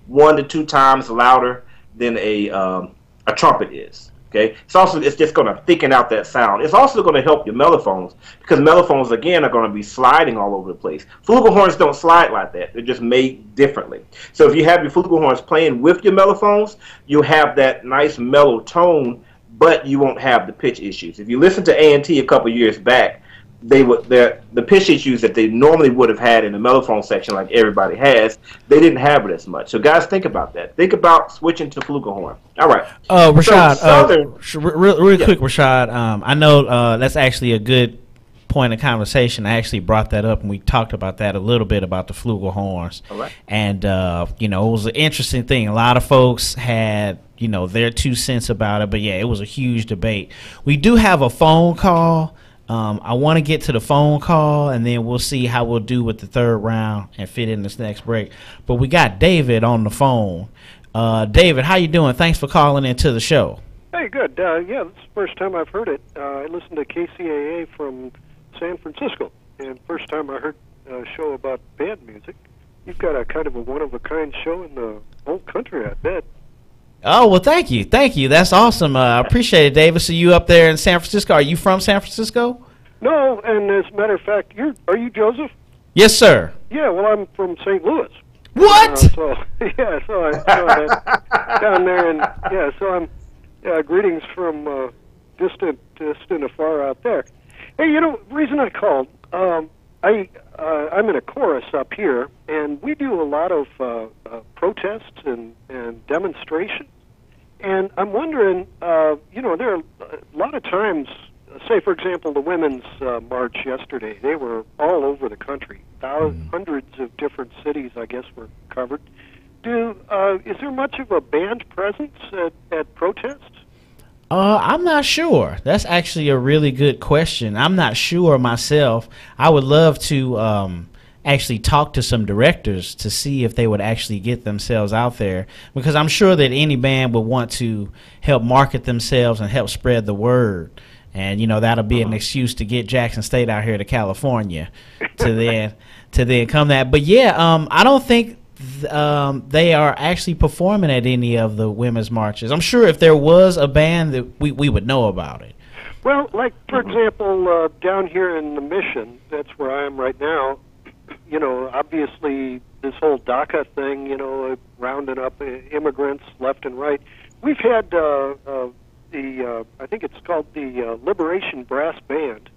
1 to 2 times louder than a trumpet is. Okay, it's just going to thicken out that sound. It's also going to help your mellophones, because mellophones again are going to be sliding all over the place. Flugelhorns don't slide like that; they're just made differently. So if you have your flugelhorns playing with your mellophones, you'll have that nice mellow tone, but you won't have the pitch issues. If you listen to A&T a couple years back, the pitch issues that they normally would have had in the mellophone section, like everybody has, they didn't have it as much. So guys, think about that. Think about switching to flugelhorn. All right, Rashad, so really quick, Rashad. I know that's actually a good point of conversation. I actually brought that up, and we talked about that a little bit about the flugelhorns. All right. And it was an interesting thing. A lot of folks had their 2 cents about it, but yeah, it was a huge debate. We do have a phone call. I want to get to the phone call, and then we'll see how we'll do with the third round and fit in this next break. But we got David on the phone. David, how you doing? Thanks for calling into the show. Hey, good. Yeah, this is the first time I've heard it. I listened to KCAA from San Francisco, and first time I heard a show about band music. You've got a kind of a one-of-a-kind show in the whole country, I bet. Oh, well, thank you. That's awesome. I appreciate it, David. So you up there in San Francisco. Are you from San Francisco? No, and as a matter of fact, are you Joseph? Yes, sir. Yeah, well, I'm from St. Louis. What? So down there, and yeah, so I'm greetings from distant afar out there. Hey, the reason I called, I'm in a chorus up here, and we do a lot of protests and demonstrations. And I'm wondering, there are a lot of times, say, for example, the Women's March yesterday, they were all over the country. Hundreds of different cities, I guess, were covered. Is there much of a band presence at protests? I'm not sure. That's actually a really good question. I'm not sure myself. I would love to actually talk to some directors to see if they would actually get themselves out there, because I'm sure that any band would want to help market themselves and help spread the word. And that'll be an excuse to get Jackson State out here to California to then come that. But yeah, I don't think they are actually performing at any of the women's marches. I'm sure if there was a band that we would know about it. Well, like for example, down here in the Mission, that's where I am right now. Obviously this whole DACA thing, rounding up immigrants left and right. We've had I think it's called the Liberation Brass Band.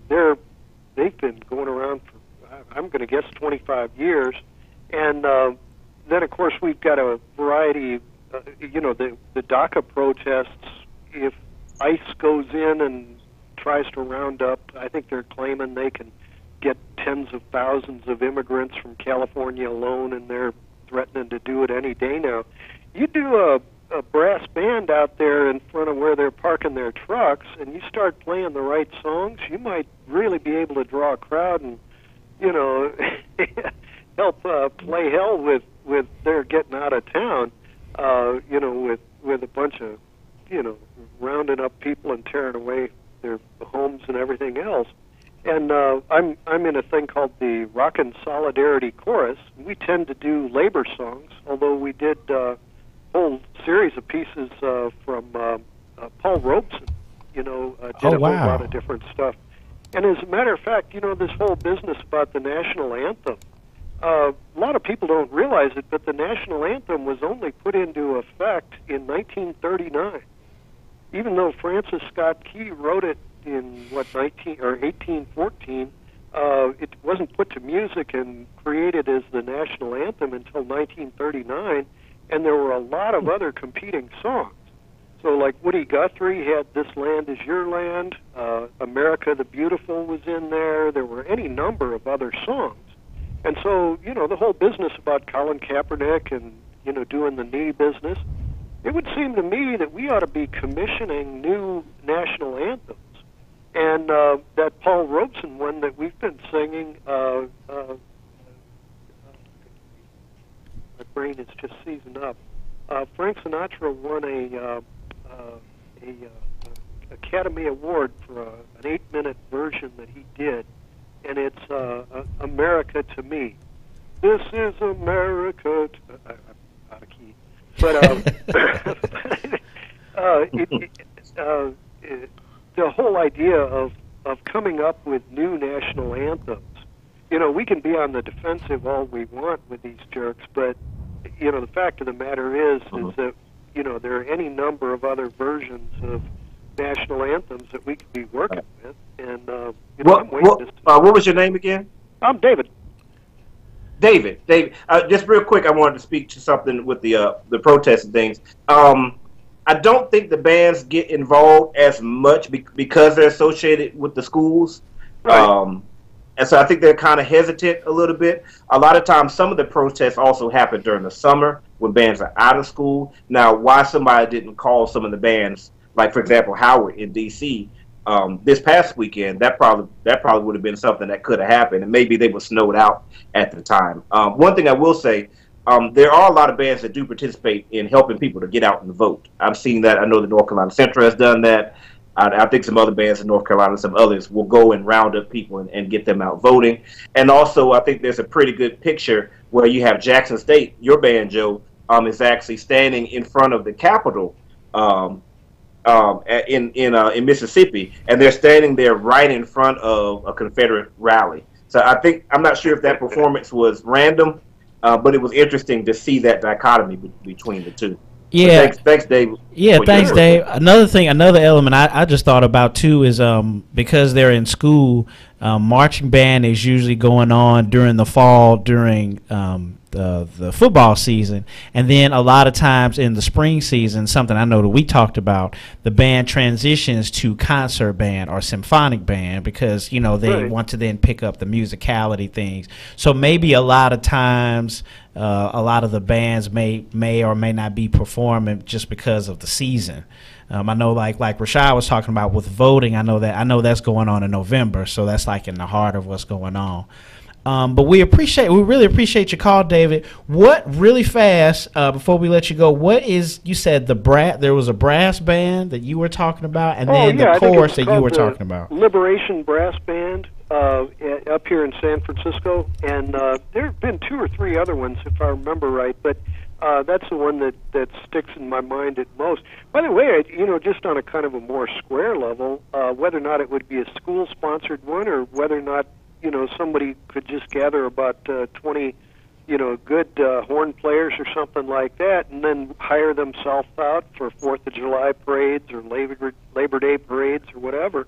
They've been going around for, I'm going to guess, 25 years. And then, of course, we've got a variety, the DACA protests. If ICE goes in and tries to round up, I think they're claiming they can get tens of thousands of immigrants from California alone, and they're threatening to do it any day now. You do a brass band out there in front of where they're parking their trucks, and you start playing the right songs, you might really be able to draw a crowd and, help play hell with their getting out of town, with a bunch of, rounding up people and tearing away their homes and everything else. And I'm in a thing called the Rockin' Solidarity Chorus. We tend to do labor songs, although we did a whole series of pieces from Paul Robeson, did a whole lot of different stuff. And as a matter of fact, this whole business about the national anthem, a lot of people don't realize it, but the national anthem was only put into effect in 1939. Even though Francis Scott Key wrote it in 1814, it wasn't put to music and created as the national anthem until 1939, and there were a lot of other competing songs. So like Woody Guthrie had This Land Is Your Land, America the Beautiful was in there, there were any number of other songs. And so, the whole business about Colin Kaepernick and, doing the knee business, it would seem to me that we ought to be commissioning new national anthems And that Paul Robeson one that we've been singing, my brain is just seizing up. Frank Sinatra won a Academy Award for an 8-minute version that he did, and it's America to Me. This is America. I'm out of key, but the whole idea of coming up with new national anthems. You know, we can be on the defensive all we want with these jerks, but you know, the fact of the matter is that you know there are any number of other versions of national anthems that we could be working with, and you know, I'm waiting what was your name again? I'm David. David. Just real quick, I wanted to speak to something with the protest and things. I don't think the bands get involved as much because they're associated with the schools. Right. And so I think they're kind of hesitant a little bit. A lot of times, some of the protests also happen during the summer when bands are out of school. Now, why somebody didn't call some of the bands, like, for example, Howard in D.C., this past weekend, that probably would have been something that could have happened, and maybe they were snowed out at the time. One thing I will say, there are a lot of bands that do participate in helping people to get out and vote. I've seen that. I know the North Carolina Central has done that. I think some other bands in North Carolina, some others, will go and round up people and get them out voting. And also, I think there's a pretty good picture where you have Jackson State, your band, Joe, is actually standing in front of the Capitol in Mississippi, and they're standing there right in front of a Confederate rally. So I'm not sure if that performance was random, but it was interesting to see that dichotomy between the two. Yeah. Thanks, Dave. Yeah, thanks, Dave. Another element I just thought about too is because they're in school, marching band is usually going on during the fall during the football season, and then a lot of times in the spring season, something I know that we talked about, the band transitions to concert band or symphonic band because you know they want to then pick up the musicality things. So maybe a lot of times. A lot of the bands may or may not be performing just because of the season. I know, like Rashad was talking about with voting. I know that's going on in November, so that's like in the heart of what's going on. But we really appreciate your call, David. What really fast before we let you go? What is you said there was a brass band that you were talking about, and then the chorus that you were talking about. Liberation Brass Band. Up here in San Francisco, and there have been 2 or 3 other ones, if I remember right, but that's the one that sticks in my mind at most. By the way, just on a kind of a more square level, whether or not it would be a school-sponsored one or whether or not, somebody could just gather about 20, good horn players or something like that, and then hire themselves out for 4th of July parades or Labor Day parades or whatever.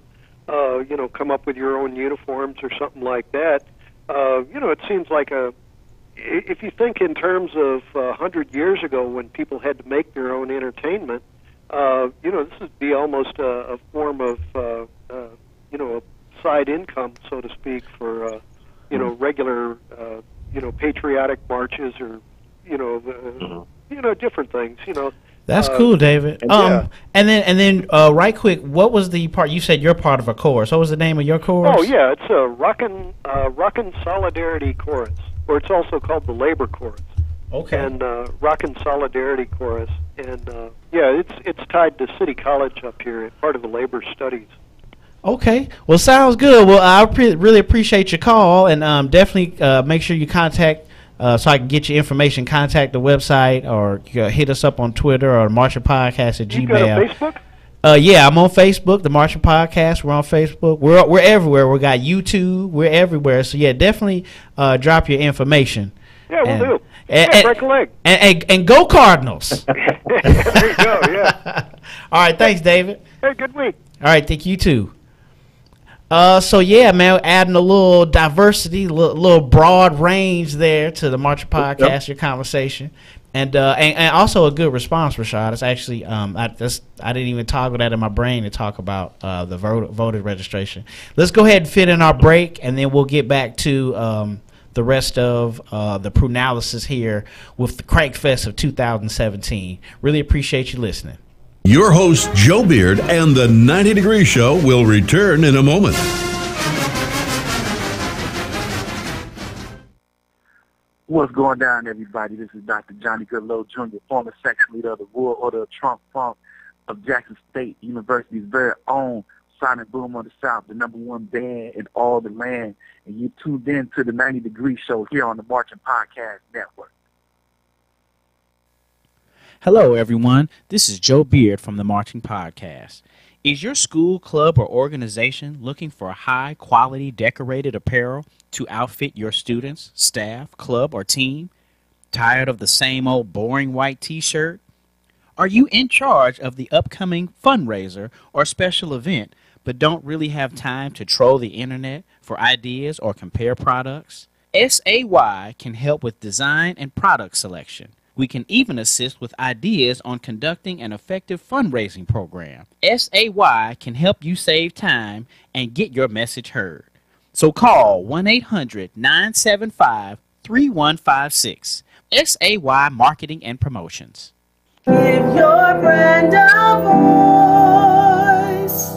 Come up with your own uniforms or something like that. It seems like if you think in terms of 100 years ago when people had to make their own entertainment, this would be almost a form of, a side income, so to speak, for, regular, patriotic marches or, different things, That's cool, David. And then right quick, what was the part you said you're part of a chorus? What was the name of your chorus? Oh yeah, it's a Rockin' Solidarity Chorus, or it's also called the Labor Chorus. Okay. And Rockin' Solidarity Chorus, and it's tied to City College up here, part of the Labor Studies. Okay. Well, sounds good. Well, I really appreciate your call, and definitely make sure you contact. So I can get your information, contact the website, or hit us up on Twitter or marchingpodcast@gmail.com. You got a Facebook? Yeah, I'm on Facebook, the Marching Podcast. We're on Facebook. We're everywhere. We got YouTube. We're everywhere. So yeah, definitely drop your information. Yeah, we'll do. Break a leg. And go Cardinals. There you go. Yeah. All right. Thanks, David. Hey, good week. All right. Thank you too. So yeah, man, adding a little diversity, little broad range there to the Marching Podcast, your conversation, and also a good response, Rashad. It's actually I didn't even toggle that in my brain to talk about the voter registration. Let's go ahead and fit in our break, and then we'll get back to the rest of the Prunalysis here with the Crank Fest of 2017. Really appreciate you listening. Your host, Joe Beard, and the 90 Degree Show will return in a moment. What's going down, everybody? This is Dr. Johnny Goodlow Jr., former section leader of the World Order of Trump Funk of Jackson State University's very own Sonic Boom of the South, the #1 band in all the land. And you tuned in to the 90 Degree Show here on the Marching Podcast Network. Hello, everyone. This is Joe Beard from the Marching Podcast. Is your school, club, or organization looking for high-quality decorated apparel to outfit your students, staff, club, or team? Tired of the same old boring white T-shirt? Are you in charge of the upcoming fundraiser or special event, but don't really have time to troll the internet for ideas or compare products? SAY can help with design and product selection. We can even assist with ideas on conducting an effective fundraising program. SAY can help you save time and get your message heard. So call 1-800-975-3156. SAY Marketing and Promotions. Give your brand a voice.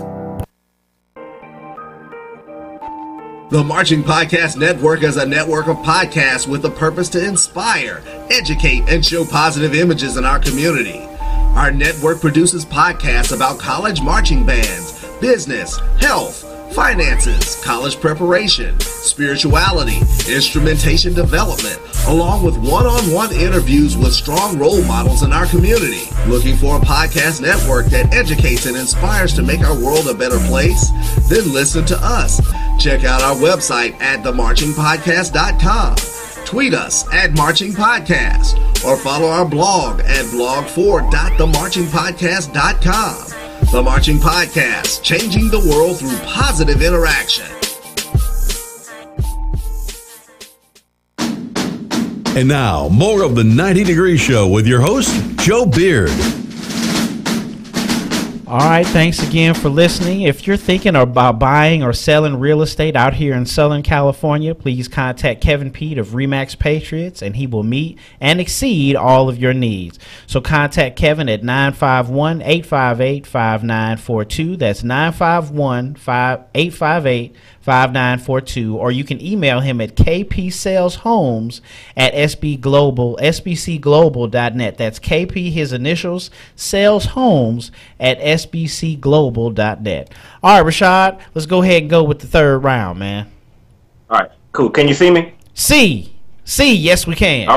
The Marching Podcast Network is a network of podcasts with the purpose to inspire, educate, and show positive images in our community. Our network produces podcasts about college marching bands, business, health, finances, college preparation, spirituality, instrumentation development, along with one-on-one interviews with strong role models in our community. Looking for a podcast network that educates and inspires to make our world a better place? Then listen to us. Check out our website at themarchingpodcast.com. Tweet us at Marching Podcast or follow our blog at blog4.themarchingpodcast.com. The Marching Podcast, changing the world through positive interaction. And now, more of the 90 Degree Show with your host, Joe Beard. All right, thanks again for listening. If you're thinking about buying or selling real estate out here in Southern California, please contact Kevin Pete of Remax Patriots, and he will meet and exceed all of your needs. So contact Kevin at 951-858-5942. That's 951-858-5942. Or you can email him at kpsaleshomes@sbcglobal.net. That's KP, his initials, saleshomes@sbcglobal.net. All right, Rashad, let's go ahead and go with the third round, man. All right, cool. Can you see me? See, yes, we can.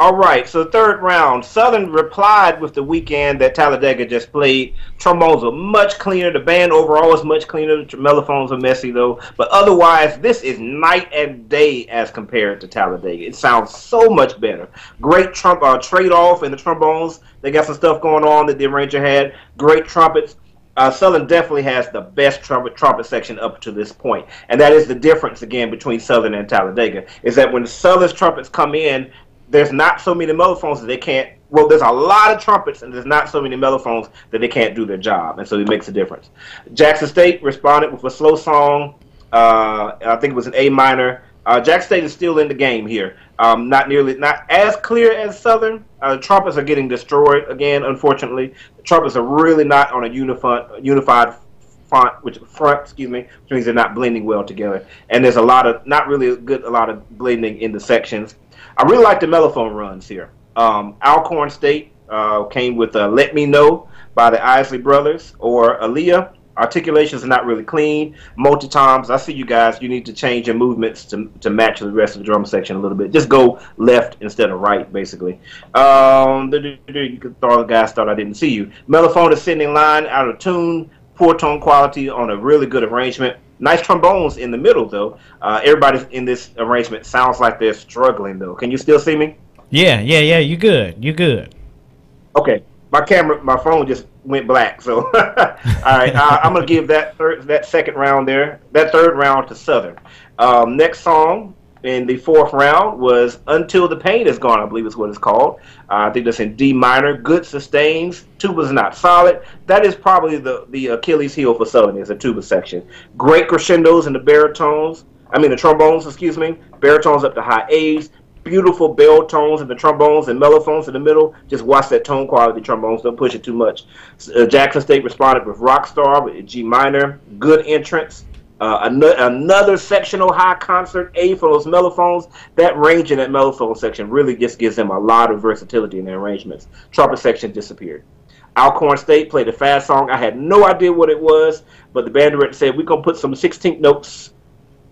All right, so the third round, Southern replied with the weekend that Talladega just played. Trombones are much cleaner. The band overall is much cleaner. The mellophones are messy, though. But otherwise, this is night and day as compared to Talladega. It sounds so much better. Great trade-off in the trombones. They got some stuff going on that the arranger had. Great trumpets. Southern definitely has the best trumpet section up to this point. And that is the difference, again, between Southern and Talladega, is that when Southern's trumpets come in, there's not so many mellophones that they can't, well, there's a lot of trumpets and there's not so many mellophones that they can't do their job. And so it makes a difference. Jackson State responded with a slow song. I think it was an A minor. Jackson State is still in the game here. Not as clear as Southern. The trumpets are getting destroyed again, unfortunately. The trumpets are really not on a unified front, which means they're not blending well together. And there's a lot of blending in the sections. I really like the mellophone runs here. Alcorn State came with Let Me Know by the Isley Brothers, or Aaliyah. Articulations are not really clean. Multi-toms, I see you guys, you need to change your movements to match the rest of the drum section a little bit. Just go left instead of right, basically. You could throw the guys thought I didn't see you. Mellophone is sitting in line, out of tune, poor tone quality on a really good arrangement. Nice trombones in the middle, though. Everybody in this arrangement sounds like they're struggling, though. Can you still see me? Yeah. You good. Okay. My phone just went black. So, all right. I'm gonna give that second round there, that third round to Southern. Next song in the fourth round was Until the Pain Is Gone, I believe is what it's called. I think that's in D minor. Good sustains. Tuba's not solid. That is probably the Achilles heel for Southern, is the tuba section. Great crescendos in the trombones, Baritones up to high A's. beautiful bell tones and the trombones and mellophones in the middle. Just watch that tone quality trombones. Don't push it too much. Jackson State responded with Rockstar with G minor. Good entrance. Another sectional high concert A for those mellophones. That range in that mellophone section really just gives them a lot of versatility in their arrangements. Trumpet section disappeared. Alcorn State played a fast song. I had no idea what it was, but the band director said, we're going to put some 16th notes.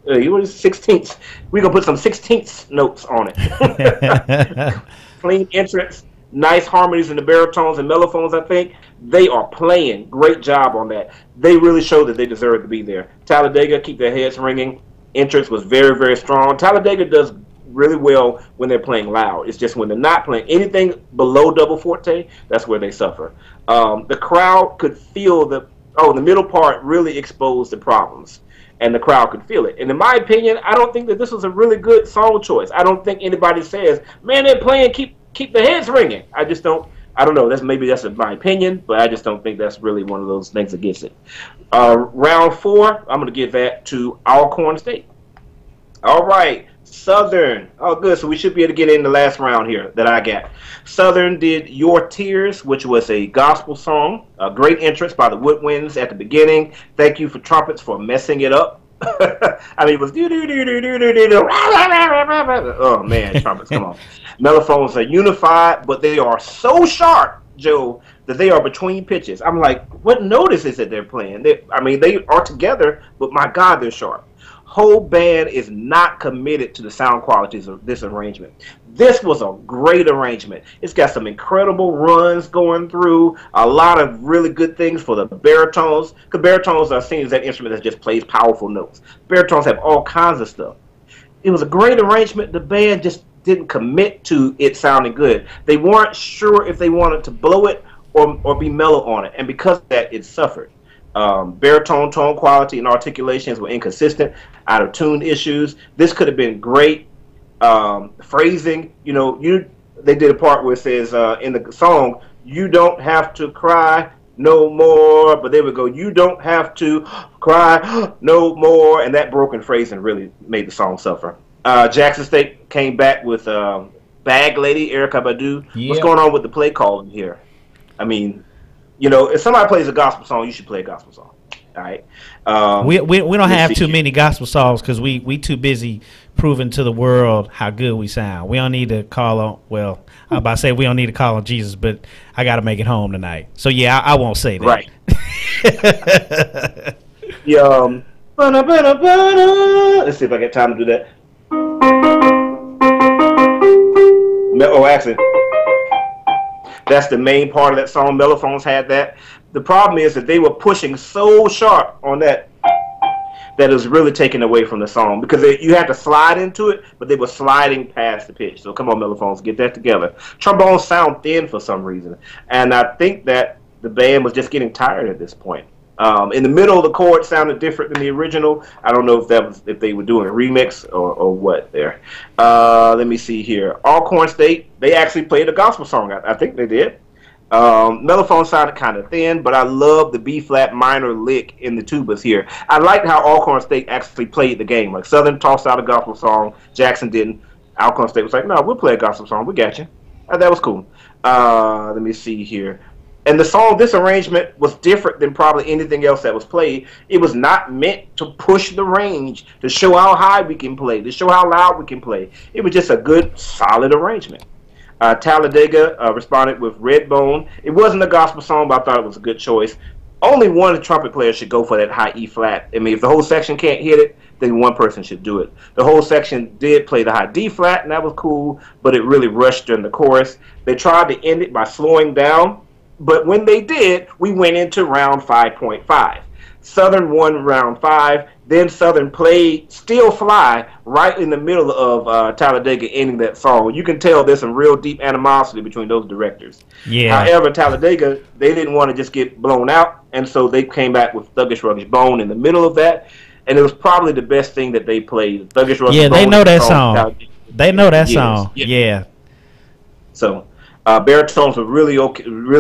We're going to put some 16th notes on it. Clean entrance, nice harmonies in the baritones and mellophones, I think. They are playing. Great job on that. They really showed that they deserve to be there. Talladega, keep their heads ringing. Entrance was very, very strong. Talladega does really well when they're playing loud. It's just when they're not playing anything below double forte, that's where they suffer. The crowd could feel the middle part really exposed the problems, and the crowd could feel it. And in my opinion, I don't think that this was a really good song choice. I don't think anybody says, man, they're playing, keep the heads ringing. I don't know. That's my opinion, but I just don't think that's really one of those things against it. Round 4, I'm going to give that to Alcorn State. All right. Southern. Oh, good. So we should be able to get in the last round here that I got. Southern did Your Tears, which was a gospel song. A great entrance by the Woodwinds at the beginning. Thank you for trumpets for messing it up. I mean, it was oh man, trumpets, come on. Mellophones are unified, but they are so sharp, Joe, that they are between pitches. I'm like, what note is it they're playing? They are together, but my God, they're sharp. Whole band is not committed to the sound qualities of this arrangement. This was a great arrangement. It's got some incredible runs going through, a lot of really good things for the baritones, because baritones are seen as that instrument that just plays powerful notes. Baritones have all kinds of stuff. It was a great arrangement. The band just didn't commit to it sounding good. They weren't sure if they wanted to blow it or be mellow on it, and because of that, it suffered. Baritone tone quality and articulations were inconsistent, out of tune issues. This could have been great. Phrasing, they did a part where it says in the song, you don't have to cry no more, but they would go, you don't have to cry no more, and that broken phrasing really made the song suffer. Jackson State came back with Bag Lady, Erykah Badu. Yeah. What's going on with the play calling here? I mean, if somebody plays a gospel song, you should play a gospel song. All right. We don't have too many gospel songs because we too busy proving to the world how good we sound. We don't need to call on. Well, I'm about to say we don't need to call on Jesus, but I got to make it home tonight. So yeah, I won't say that. Right. Let's see if I get time to do that. Oh, actually. That's the main part of that song. Mellophones had that. The problem is that they were pushing so sharp on that it was really taken away from the song because you had to slide into it, but they were sliding past the pitch. So come on, mellophones, get that together. Trombones sound thin for some reason, and I think that the band was just getting tired at this point. In the middle, the chord sounded different than the original. I don't know if they were doing a remix or what there. Let me see here. Alcorn State, they actually played a gospel song. I think they did. Mellophone sounded kind of thin, but I love the B-flat minor lick in the tubas here. I liked how Alcorn State actually played the game. Like Southern tossed out a gospel song, Jackson didn't. Alcorn State was like, no, we'll play a gospel song. We got you. That was cool. Let me see here. And the song, this arrangement was different than probably anything else that was played. It was not meant to push the range, to show how high we can play, to show how loud we can play. It was just a good, solid arrangement. Talladega responded with Redbone. It wasn't a gospel song, but I thought it was a good choice. Only one trumpet player should go for that high E flat. I mean, if the whole section can't hit it, then one person should do it. The whole section did play the high D flat, and that was cool, but it really rushed during the chorus. They tried to end it by slowing down, but when they did, we went into round 5.5. Southern won round 5. Then Southern played Still Fly right in the middle of Talladega ending that song. You can tell there's some real deep animosity between those directors. Yeah. However, Talladega, they didn't want to just get blown out, and so they came back with Thuggish Ruggish Bone in the middle of that, and it was probably the best thing that they played. Thuggish Ruggish Bone. Yeah, they know that song. They know that song. Yeah. So baritones were really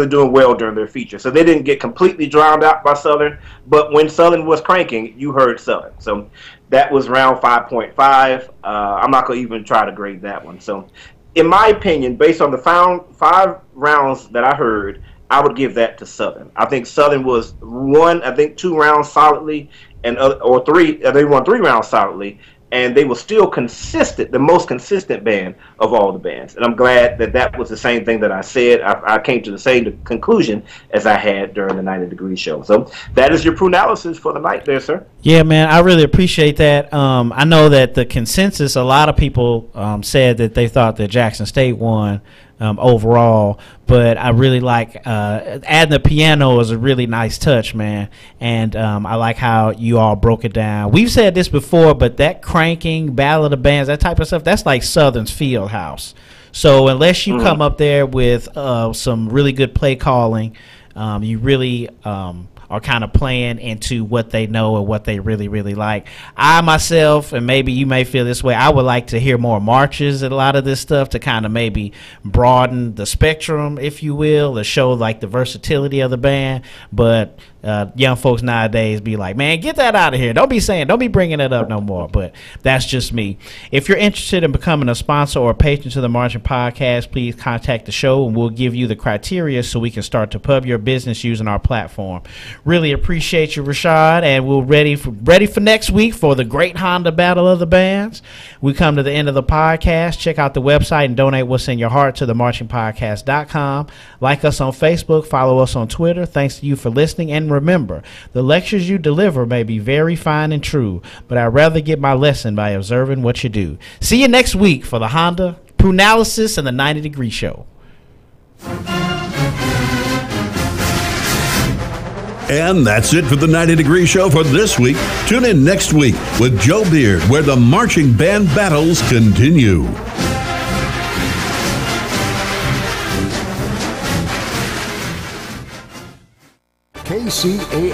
doing well during their feature. So they didn't get completely drowned out by Southern, but when Southern was cranking, you heard Southern. So That was round 5.5. I'm not going to even try to grade that one. So, in my opinion, based on the 5 rounds that I heard, I would give that to Southern. I think Southern was 2 rounds solidly, or 3. They won 3 rounds solidly, and they were still consistent, the most consistent band of all the bands. And I'm glad that was the same thing that I said. I came to the same conclusion as I had during the 90 Degree show. So that is your Prunalysis for the night there, sir. Yeah, man, I really appreciate that. I know that the consensus, a lot of people said that they thought that Jackson State won overall, but I really like adding the piano is a really nice touch, man. And I like how you all broke it down. We've said this before, but that cranking, Battle of the Bands, that type of stuff, that's like Southern's field house. So unless you come up there with some really good play calling, you really are kind of playing into what they know and what they really, really like. I myself, and maybe you may feel this way, I would like to hear more marches and a lot of this stuff to kind of maybe broaden the spectrum, if you will, to show like the versatility of the band. But young folks nowadays be like, man, get that out of here. Don't be bringing it up no more. But that's just me. If you're interested in becoming a sponsor or a patron to the Marching Podcast, please contact the show and we'll give you the criteria so we can start to pub your business using our platform. Really appreciate you, Rashad, and we're ready for next week for the great Honda Battle of the Bands. We come to the end of the podcast. Check out the website and donate what's in your heart to themarchingpodcast.com. Like us on Facebook, follow us on Twitter. Thanks to you for listening, and remember, the lectures you deliver may be very fine and true, but I'd rather get my lesson by observing what you do. See you next week for the Honda Prunalysis and the 90 Degree Show. And that's it for the 90 Degree Show for this week. Tune in next week with Joe Beard, where the marching band battles continue. Kcaa